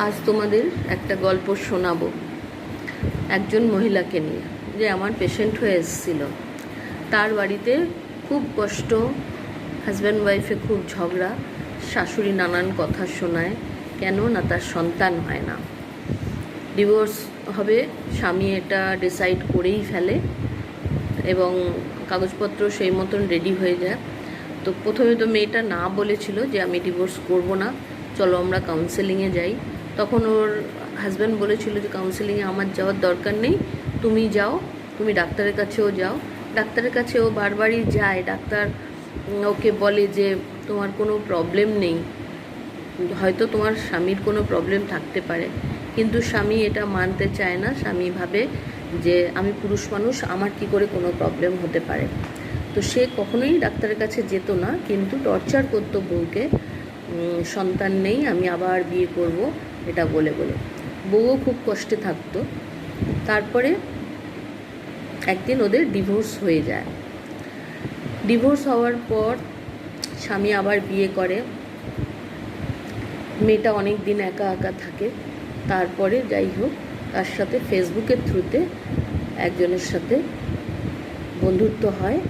আজ তোমাদের একটা গল্প শোনাবো একজন মহিলাকে নিয়ে, যে আমার পেশেন্ট হয়ে এসেছিল। তার বাড়িতে খুব কষ্ট, হাজব্যান্ড ওয়াইফে খুব ঝগড়া, শাশুড়ি নানান কথা শোনায়, কেন না তার সন্তান হয় না, ডিভোর্স হবে। স্বামী এটা ডিসাইড করেই ফেলে এবং কাগজপত্র সেই মতন রেডি হয়ে যায়। তো প্রথমে তো মেয়েটা না বলেছিল যে আমি ডিভোর্স করব না, চলো আমরা কাউন্সেলিংয়ে যাই। তখন ওর হাজব্যান্ড বলেছিল যে কাউন্সেলিংয়ে আমার যাওয়ার দরকার নেই, তুমি যাও, তুমি ডাক্তারের কাছেও যাও। ডাক্তারের কাছে ও বারবারই যায়। ডাক্তার ওকে বলে যে তোমার কোনো প্রবলেম নেই, হয়তো তোমার স্বামীর কোনো প্রবলেম থাকতে পারে, কিন্তু স্বামী এটা মানতে চায় না। স্বামী ভাবে যে আমি পুরুষ মানুষ, আমার কি করে কোনো প্রবলেম হতে পারে। তো সে কখনোই ডাক্তারের কাছে যেত না, কিন্তু টর্চার করতো বউকে, সন্তান নেই, আমি আবার বিয়ে করব, এটা বলে বলে। বউও খুব কষ্টে থাকতো। তারপরে একদিন ওদের ডিভোর্স হয়ে যায়। ডিভোর্স হওয়ার পর স্বামী আবার বিয়ে করে। মেয়েটা অনেক দিন একা একা থাকে। তারপরে যাই হোক, তার সাথে ফেসবুকের থ্রুতে একজনের সাথে বন্ধুত্ব হয়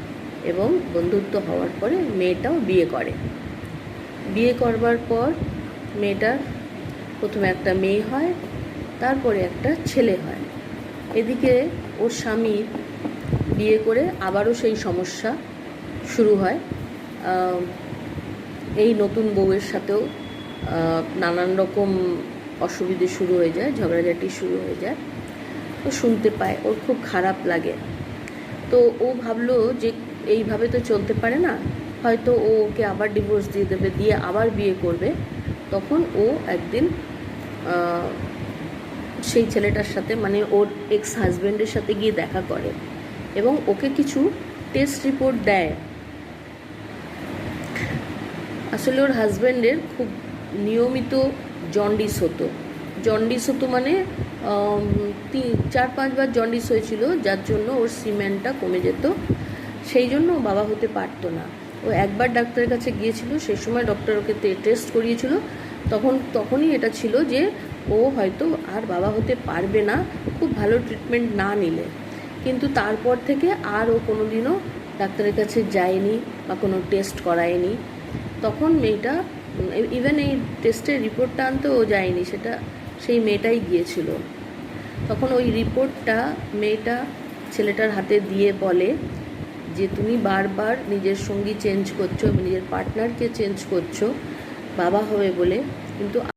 এবং বন্ধুত্ব হওয়ার পরে মেয়েটাও বিয়ে করে। বিয়ে করবার পর মেয়েটার প্রথমে একটা মেয়ে হয়, তারপরে একটা ছেলে হয়। এদিকে ওর স্বামী বিয়ে করে আবারও সেই সমস্যা শুরু হয়। এই নতুন বউয়ের সাথেও নানান রকম অসুবিধে শুরু হয়ে যায়, ঝগড়াঝাটি শুরু হয়ে যায়। ও শুনতে পায়, ওর খুব খারাপ লাগে। তো ও ভাবলো যে এইভাবে তো চলতে পারে না, হয়তো ও ওকে আবার ডিভোর্স দিয়ে দেবে, দিয়ে আবার বিয়ে করবে। তখন ও একদিন সেই ছেলেটার সাথে, মানে ওর এক্স হাজব্যান্ডের সাথে গিয়ে দেখা করে এবং ওকে কিছু টেস্ট রিপোর্ট দেয়। আসলে ওর হাজব্যান্ডের খুব নিয়মিত জন্ডিস হতো। মানে 4-5 বার জন্ডিস হয়েছিল, যার জন্য ওর সিমেন্টটা কমে যেত। সেই জন্য ও বাবা হতে পারতো না। ও একবার ডাক্তারের কাছে গিয়েছিল, সেই সময় ডক্টর ওকে টেস্ট করিয়েছিল। তখনই এটা ছিল যে ও হয়তো আর বাবা হতে পারবে না, খুব ভালো ট্রিটমেন্ট না নিলে। কিন্তু তারপর থেকে আর ও কোনো দিনও ডাক্তারের কাছে যায়নি বা কোনো টেস্ট করায়নি। তখন মেয়েটা, ইভেন এই টেস্টের রিপোর্টটা আনতে ও যায়নি, সেটা সেই মেয়েটাই গিয়েছিল। তখন ওই রিপোর্টটা মেয়েটা ছেলেটার হাতে দিয়ে বলে যে তুমি বারবার নিজের সঙ্গী চেঞ্জ করছো, নিজের পার্টনারকে চেঞ্জ করছো বাবা হবে বলে, কিন্তু